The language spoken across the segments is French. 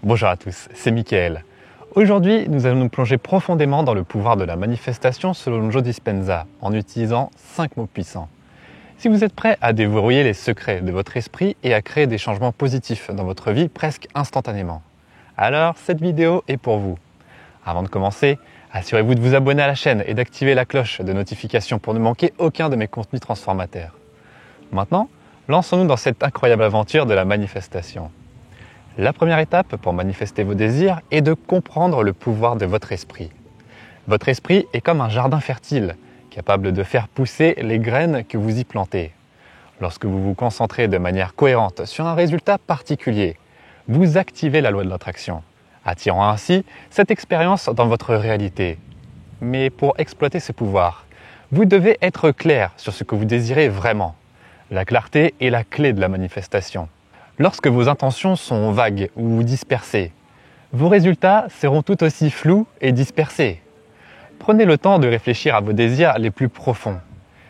Bonjour à tous, c'est Mickaël. Aujourd'hui, nous allons nous plonger profondément dans le pouvoir de la manifestation selon Joe Dispenza, en utilisant 5 mots puissants. Si vous êtes prêt à déverrouiller les secrets de votre esprit et à créer des changements positifs dans votre vie presque instantanément, alors cette vidéo est pour vous. Avant de commencer, assurez-vous de vous abonner à la chaîne et d'activer la cloche de notification pour ne manquer aucun de mes contenus transformateurs. Maintenant, lançons-nous dans cette incroyable aventure de la manifestation. La première étape pour manifester vos désirs est de comprendre le pouvoir de votre esprit. Votre esprit est comme un jardin fertile, capable de faire pousser les graines que vous y plantez. Lorsque vous vous concentrez de manière cohérente sur un résultat particulier, vous activez la loi de l'attraction, attirant ainsi cette expérience dans votre réalité. Mais pour exploiter ce pouvoir, vous devez être clair sur ce que vous désirez vraiment. La clarté est la clé de la manifestation. Lorsque vos intentions sont vagues ou dispersées, vos résultats seront tout aussi flous et dispersés. Prenez le temps de réfléchir à vos désirs les plus profonds.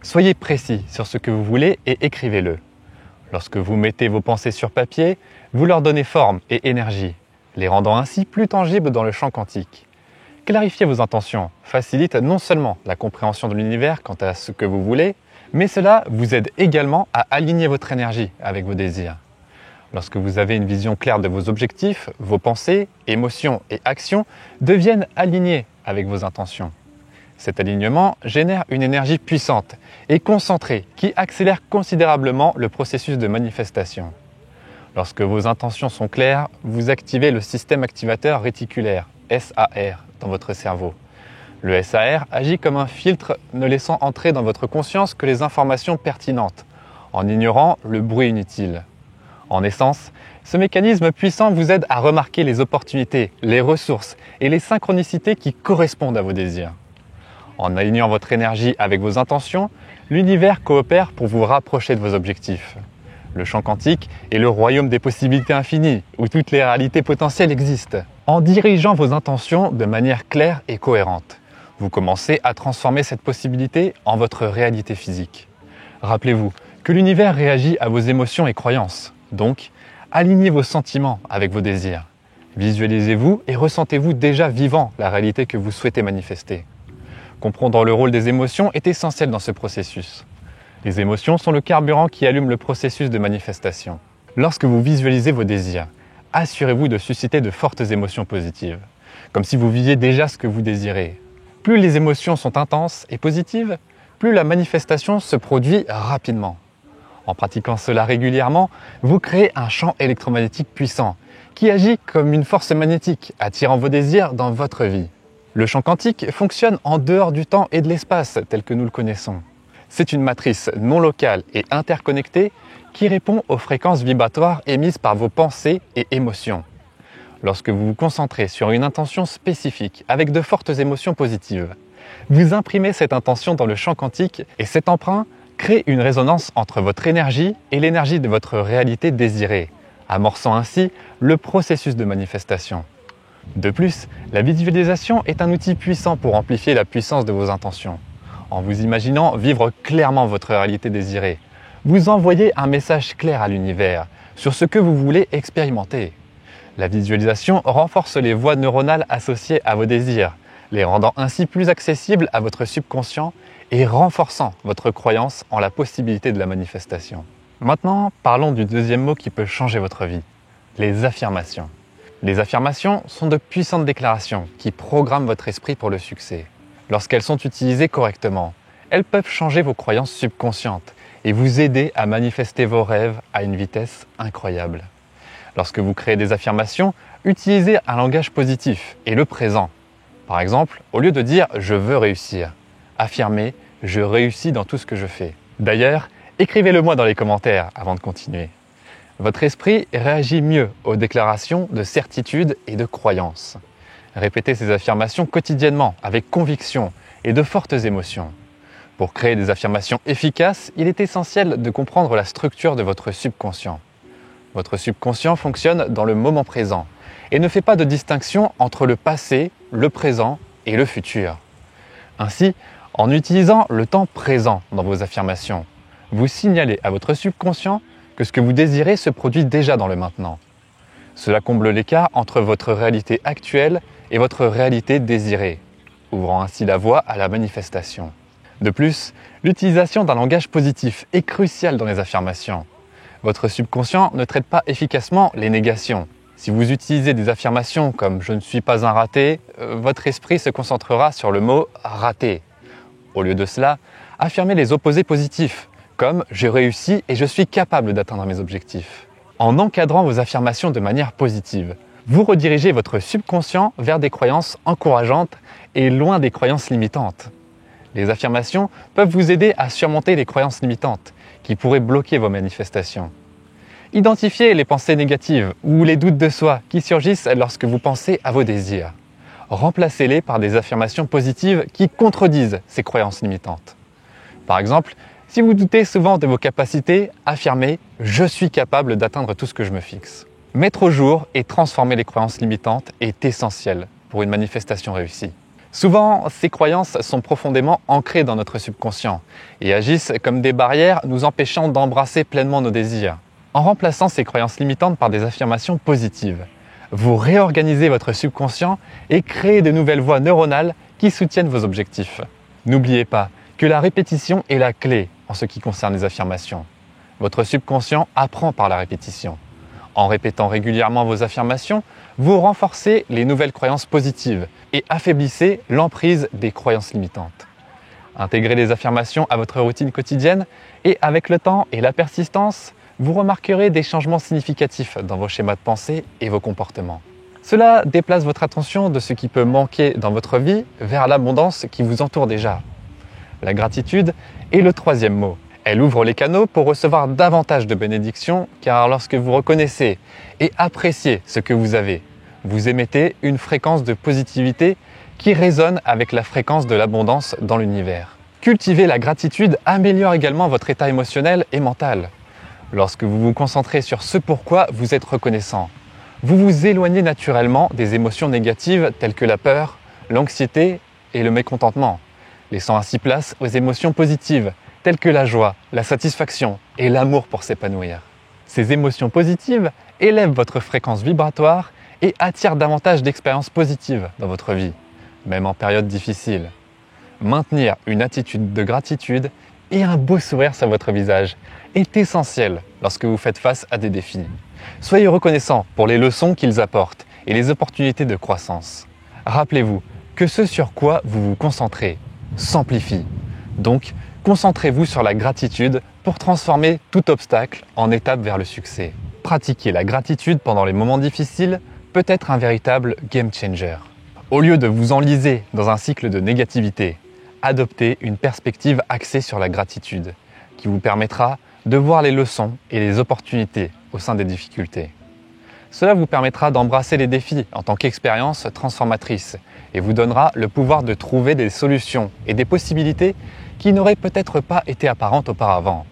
Soyez précis sur ce que vous voulez et écrivez-le. Lorsque vous mettez vos pensées sur papier, vous leur donnez forme et énergie, les rendant ainsi plus tangibles dans le champ quantique. Clarifier vos intentions facilite non seulement la compréhension de l'univers quant à ce que vous voulez, mais cela vous aide également à aligner votre énergie avec vos désirs. Lorsque vous avez une vision claire de vos objectifs, vos pensées, émotions et actions deviennent alignées avec vos intentions. Cet alignement génère une énergie puissante et concentrée qui accélère considérablement le processus de manifestation. Lorsque vos intentions sont claires, vous activez le système activateur réticulaire, SAR, dans votre cerveau. Le SAR agit comme un filtre ne laissant entrer dans votre conscience que les informations pertinentes, en ignorant le bruit inutile. En essence, ce mécanisme puissant vous aide à remarquer les opportunités, les ressources et les synchronicités qui correspondent à vos désirs. En alignant votre énergie avec vos intentions, l'univers coopère pour vous rapprocher de vos objectifs. Le champ quantique est le royaume des possibilités infinies, où toutes les réalités potentielles existent. En dirigeant vos intentions de manière claire et cohérente, vous commencez à transformer cette possibilité en votre réalité physique. Rappelez-vous que l'univers réagit à vos émotions et croyances. Donc, alignez vos sentiments avec vos désirs. Visualisez-vous et ressentez-vous déjà vivant la réalité que vous souhaitez manifester. Comprendre le rôle des émotions est essentiel dans ce processus. Les émotions sont le carburant qui allume le processus de manifestation. Lorsque vous visualisez vos désirs, assurez-vous de susciter de fortes émotions positives, comme si vous viviez déjà ce que vous désirez. Plus les émotions sont intenses et positives, plus la manifestation se produit rapidement. En pratiquant cela régulièrement, vous créez un champ électromagnétique puissant qui agit comme une force magnétique, attirant vos désirs dans votre vie. Le champ quantique fonctionne en dehors du temps et de l'espace tel que nous le connaissons. C'est une matrice non locale et interconnectée qui répond aux fréquences vibratoires émises par vos pensées et émotions. Lorsque vous vous concentrez sur une intention spécifique avec de fortes émotions positives, vous imprimez cette intention dans le champ quantique et cet emprunt crée une résonance entre votre énergie et l'énergie de votre réalité désirée, amorçant ainsi le processus de manifestation. De plus, la visualisation est un outil puissant pour amplifier la puissance de vos intentions. En vous imaginant vivre clairement votre réalité désirée, vous envoyez un message clair à l'univers sur ce que vous voulez expérimenter. La visualisation renforce les voies neuronales associées à vos désirs, les rendant ainsi plus accessibles à votre subconscient et renforçant votre croyance en la possibilité de la manifestation. Maintenant, parlons du deuxième mot qui peut changer votre vie, les affirmations. Les affirmations sont de puissantes déclarations qui programment votre esprit pour le succès. Lorsqu'elles sont utilisées correctement, elles peuvent changer vos croyances subconscientes et vous aider à manifester vos rêves à une vitesse incroyable. Lorsque vous créez des affirmations, utilisez un langage positif et le présent. Par exemple, au lieu de dire « je veux réussir », affirmez « je réussis dans tout ce que je fais ». D'ailleurs, écrivez-le moi dans les commentaires avant de continuer. Votre esprit réagit mieux aux déclarations de certitude et de croyance. Répétez ces affirmations quotidiennement avec conviction et de fortes émotions. Pour créer des affirmations efficaces, il est essentiel de comprendre la structure de votre subconscient. Votre subconscient fonctionne dans le moment présent et ne fait pas de distinction entre le passé, le présent et le futur. Ainsi, en utilisant le temps présent dans vos affirmations, vous signalez à votre subconscient que ce que vous désirez se produit déjà dans le maintenant. Cela comble l'écart entre votre réalité actuelle et votre réalité désirée, ouvrant ainsi la voie à la manifestation. De plus, l'utilisation d'un langage positif est cruciale dans les affirmations. Votre subconscient ne traite pas efficacement les négations. Si vous utilisez des affirmations comme « je ne suis pas un raté », votre esprit se concentrera sur le mot « raté ». Au lieu de cela, affirmez les opposés positifs, comme « je réussis et je suis capable d'atteindre mes objectifs ». En encadrant vos affirmations de manière positive, vous redirigez votre subconscient vers des croyances encourageantes et loin des croyances limitantes. Les affirmations peuvent vous aider à surmonter les croyances limitantes qui pourraient bloquer vos manifestations. Identifiez les pensées négatives ou les doutes de soi qui surgissent lorsque vous pensez à vos désirs. Remplacez-les par des affirmations positives qui contredisent ces croyances limitantes. Par exemple, si vous doutez souvent de vos capacités, affirmez « je suis capable d'atteindre tout ce que je me fixe ». Mettre au jour et transformer les croyances limitantes est essentiel pour une manifestation réussie. Souvent, ces croyances sont profondément ancrées dans notre subconscient et agissent comme des barrières nous empêchant d'embrasser pleinement nos désirs. En remplaçant ces croyances limitantes par des affirmations positives, vous réorganisez votre subconscient et créez de nouvelles voies neuronales qui soutiennent vos objectifs. N'oubliez pas que la répétition est la clé en ce qui concerne les affirmations. Votre subconscient apprend par la répétition. En répétant régulièrement vos affirmations, vous renforcez les nouvelles croyances positives et affaiblissez l'emprise des croyances limitantes. Intégrez les affirmations à votre routine quotidienne et avec le temps et la persistance, vous remarquerez des changements significatifs dans vos schémas de pensée et vos comportements. Cela déplace votre attention de ce qui peut manquer dans votre vie vers l'abondance qui vous entoure déjà. La gratitude est le troisième mot. Elle ouvre les canaux pour recevoir davantage de bénédictions car lorsque vous reconnaissez et appréciez ce que vous avez, vous émettez une fréquence de positivité qui résonne avec la fréquence de l'abondance dans l'univers. Cultiver la gratitude améliore également votre état émotionnel et mental. Lorsque vous vous concentrez sur ce pourquoi vous êtes reconnaissant, vous vous éloignez naturellement des émotions négatives telles que la peur, l'anxiété et le mécontentement, laissant ainsi place aux émotions positives telles que la joie, la satisfaction et l'amour pour s'épanouir. Ces émotions positives élèvent votre fréquence vibratoire et attirent davantage d'expériences positives dans votre vie, même en période difficile. Maintenir une attitude de gratitude et un beau sourire sur votre visage est essentiel lorsque vous faites face à des défis. Soyez reconnaissant pour les leçons qu'ils apportent et les opportunités de croissance. Rappelez-vous que ce sur quoi vous vous concentrez s'amplifie. Donc, concentrez-vous sur la gratitude pour transformer tout obstacle en étape vers le succès. Pratiquer la gratitude pendant les moments difficiles peut être un véritable game changer. Au lieu de vous enliser dans un cycle de négativité, adoptez une perspective axée sur la gratitude, qui vous permettra de voir les leçons et les opportunités au sein des difficultés. Cela vous permettra d'embrasser les défis en tant qu'expérience transformatrice et vous donnera le pouvoir de trouver des solutions et des possibilités qui n'auraient peut-être pas été apparentes auparavant.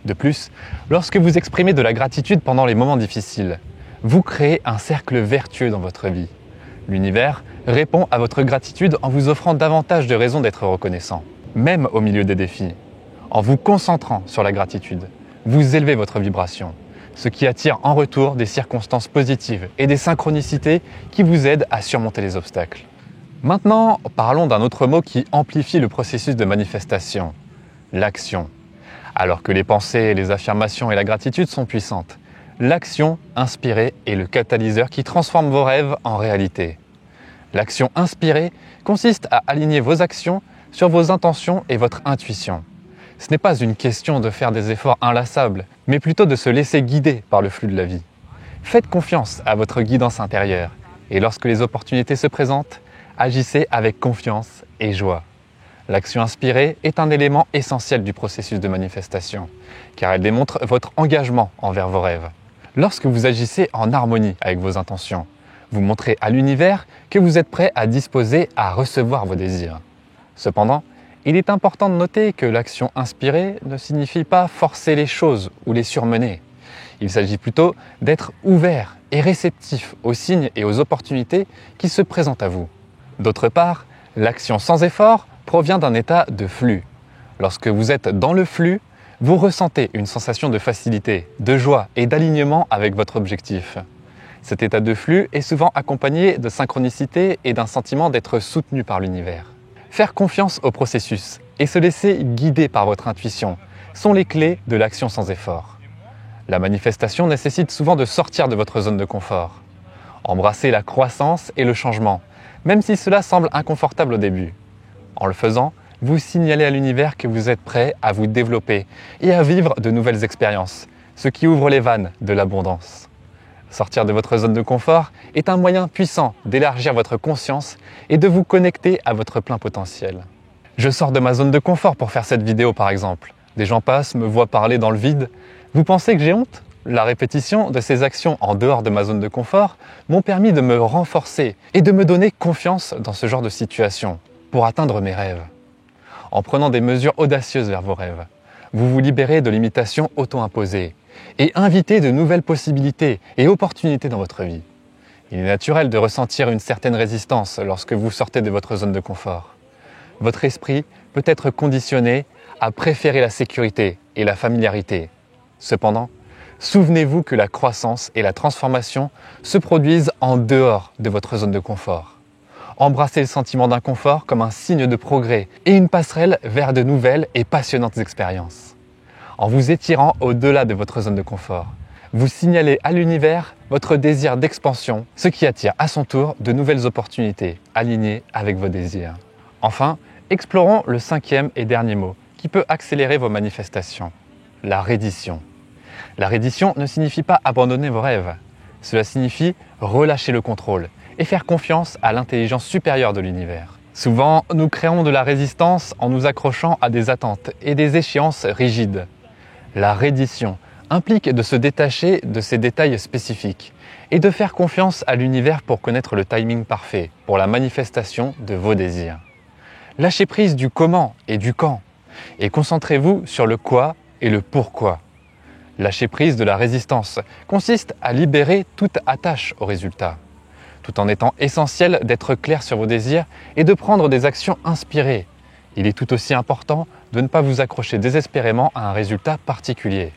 De plus, lorsque vous exprimez de la gratitude pendant les moments difficiles, vous créez un cercle vertueux dans votre vie. L'univers répond à votre gratitude en vous offrant davantage de raisons d'être reconnaissant, même au milieu des défis. En vous concentrant sur la gratitude, vous élevez votre vibration, ce qui attire en retour des circonstances positives et des synchronicités qui vous aident à surmonter les obstacles. Maintenant, parlons d'un autre mot qui amplifie le processus de manifestation, l'action. Alors que les pensées, les affirmations et la gratitude sont puissantes, l'action inspirée est le catalyseur qui transforme vos rêves en réalité. L'action inspirée consiste à aligner vos actions sur vos intentions et votre intuition. Ce n'est pas une question de faire des efforts inlassables, mais plutôt de se laisser guider par le flux de la vie. Faites confiance à votre guidance intérieure et lorsque les opportunités se présentent, agissez avec confiance et joie. L'action inspirée est un élément essentiel du processus de manifestation, car elle démontre votre engagement envers vos rêves. Lorsque vous agissez en harmonie avec vos intentions, vous montrez à l'univers que vous êtes prêt à disposer à recevoir vos désirs. Cependant, il est important de noter que l'action inspirée ne signifie pas forcer les choses ou les surmener. Il s'agit plutôt d'être ouvert et réceptif aux signes et aux opportunités qui se présentent à vous. D'autre part, l'action sans effort provient d'un état de flux. Lorsque vous êtes dans le flux, vous ressentez une sensation de facilité, de joie et d'alignement avec votre objectif. Cet état de flux est souvent accompagné de synchronicité et d'un sentiment d'être soutenu par l'univers. Faire confiance au processus et se laisser guider par votre intuition sont les clés de l'action sans effort. La manifestation nécessite souvent de sortir de votre zone de confort. Embrassez la croissance et le changement, même si cela semble inconfortable au début. En le faisant, vous signalez à l'univers que vous êtes prêt à vous développer et à vivre de nouvelles expériences, ce qui ouvre les vannes de l'abondance. Sortir de votre zone de confort est un moyen puissant d'élargir votre conscience et de vous connecter à votre plein potentiel. Je sors de ma zone de confort pour faire cette vidéo par exemple. Des gens passent, me voient parler dans le vide. Vous pensez que j'ai honte ? La répétition de ces actions en dehors de ma zone de confort m'ont permis de me renforcer et de me donner confiance dans ce genre de situation pour atteindre mes rêves. En prenant des mesures audacieuses vers vos rêves, vous vous libérez de limitations auto-imposées et invitez de nouvelles possibilités et opportunités dans votre vie. Il est naturel de ressentir une certaine résistance lorsque vous sortez de votre zone de confort. Votre esprit peut être conditionné à préférer la sécurité et la familiarité. Cependant, souvenez-vous que la croissance et la transformation se produisent en dehors de votre zone de confort. Embrassez le sentiment d'inconfort comme un signe de progrès et une passerelle vers de nouvelles et passionnantes expériences. En vous étirant au-delà de votre zone de confort, vous signalez à l'univers votre désir d'expansion, ce qui attire à son tour de nouvelles opportunités alignées avec vos désirs. Enfin, explorons le 5e et dernier mot qui peut accélérer vos manifestations, la reddition. La reddition ne signifie pas abandonner vos rêves, cela signifie relâcher le contrôle et faire confiance à l'intelligence supérieure de l'univers. Souvent, nous créons de la résistance en nous accrochant à des attentes et des échéances rigides. La reddition implique de se détacher de ces détails spécifiques et de faire confiance à l'univers pour connaître le timing parfait pour la manifestation de vos désirs. Lâchez prise du comment et du quand et concentrez-vous sur le quoi et le pourquoi. Lâcher prise de la résistance consiste à libérer toute attache au résultat, tout en étant essentiel d'être clair sur vos désirs et de prendre des actions inspirées. Il est tout aussi important de ne pas vous accrocher désespérément à un résultat particulier.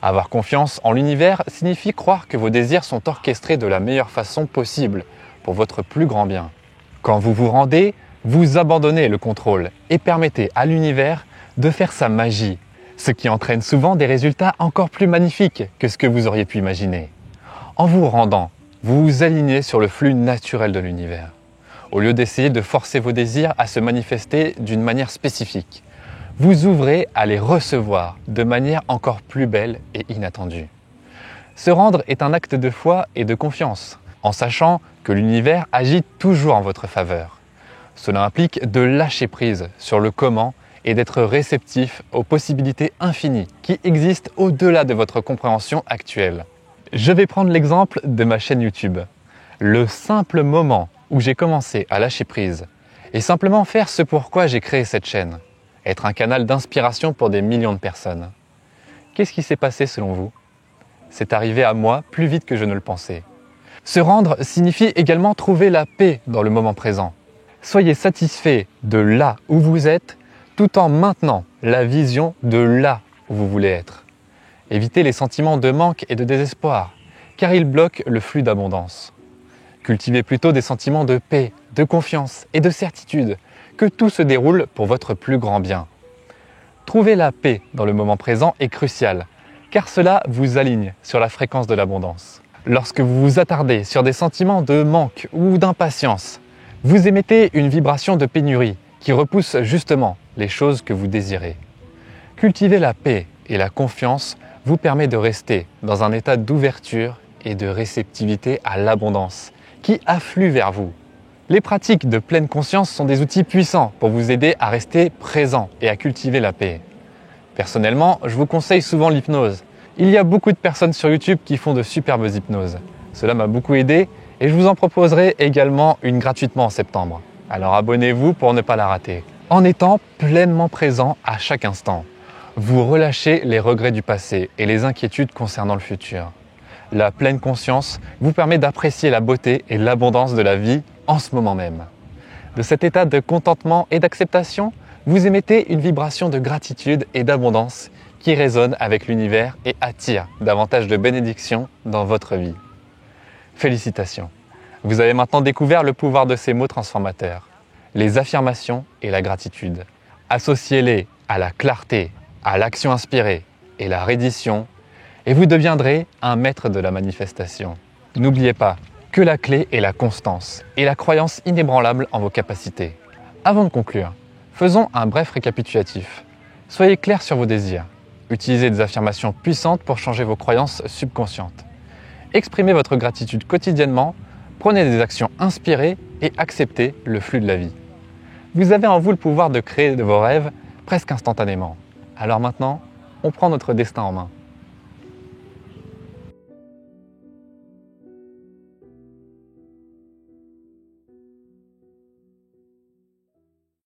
Avoir confiance en l'univers signifie croire que vos désirs sont orchestrés de la meilleure façon possible pour votre plus grand bien. Quand vous vous rendez, vous abandonnez le contrôle et permettez à l'univers de faire sa magie, ce qui entraîne souvent des résultats encore plus magnifiques que ce que vous auriez pu imaginer. En vous rendant, vous vous alignez sur le flux naturel de l'univers. Au lieu d'essayer de forcer vos désirs à se manifester d'une manière spécifique, vous ouvrez à les recevoir de manière encore plus belle et inattendue. Se rendre est un acte de foi et de confiance, en sachant que l'univers agit toujours en votre faveur. Cela implique de lâcher prise sur le comment et d'être réceptif aux possibilités infinies qui existent au-delà de votre compréhension actuelle. Je vais prendre l'exemple de ma chaîne YouTube. Le simple moment où j'ai commencé à lâcher prise et simplement faire ce pourquoi j'ai créé cette chaîne, être un canal d'inspiration pour des millions de personnes. Qu'est-ce qui s'est passé selon vous ? C'est arrivé à moi plus vite que je ne le pensais. Se rendre signifie également trouver la paix dans le moment présent. Soyez satisfait de là où vous êtes tout en maintenant la vision de là où vous voulez être. Évitez les sentiments de manque et de désespoir, car ils bloquent le flux d'abondance. Cultivez plutôt des sentiments de paix, de confiance et de certitude, que tout se déroule pour votre plus grand bien. Trouver la paix dans le moment présent est crucial, car cela vous aligne sur la fréquence de l'abondance. Lorsque vous vous attardez sur des sentiments de manque ou d'impatience, vous émettez une vibration de pénurie qui repousse justement les choses que vous désirez. Cultiver la paix et la confiance vous permet de rester dans un état d'ouverture et de réceptivité à l'abondance qui afflue vers vous. Les pratiques de pleine conscience sont des outils puissants pour vous aider à rester présent et à cultiver la paix. Personnellement, je vous conseille souvent l'hypnose. Il y a beaucoup de personnes sur YouTube qui font de superbes hypnoses. Cela m'a beaucoup aidé et je vous en proposerai également une gratuitement en septembre. Alors abonnez-vous pour ne pas la rater. En étant pleinement présent à chaque instant, vous relâchez les regrets du passé et les inquiétudes concernant le futur. La pleine conscience vous permet d'apprécier la beauté et l'abondance de la vie en ce moment même. De cet état de contentement et d'acceptation, vous émettez une vibration de gratitude et d'abondance qui résonne avec l'univers et attire davantage de bénédictions dans votre vie. Félicitations! Vous avez maintenant découvert le pouvoir de ces mots transformateurs, les affirmations et la gratitude. Associez-les à la clarté, à l'action inspirée et la reddition, et vous deviendrez un maître de la manifestation. N'oubliez pas que la clé est la constance et la croyance inébranlable en vos capacités. Avant de conclure, faisons un bref récapitulatif. Soyez clair sur vos désirs. Utilisez des affirmations puissantes pour changer vos croyances subconscientes. Exprimez votre gratitude quotidiennement, prenez des actions inspirées et acceptez le flux de la vie. Vous avez en vous le pouvoir de créer de vos rêves presque instantanément. Alors maintenant, on prend notre destin en main.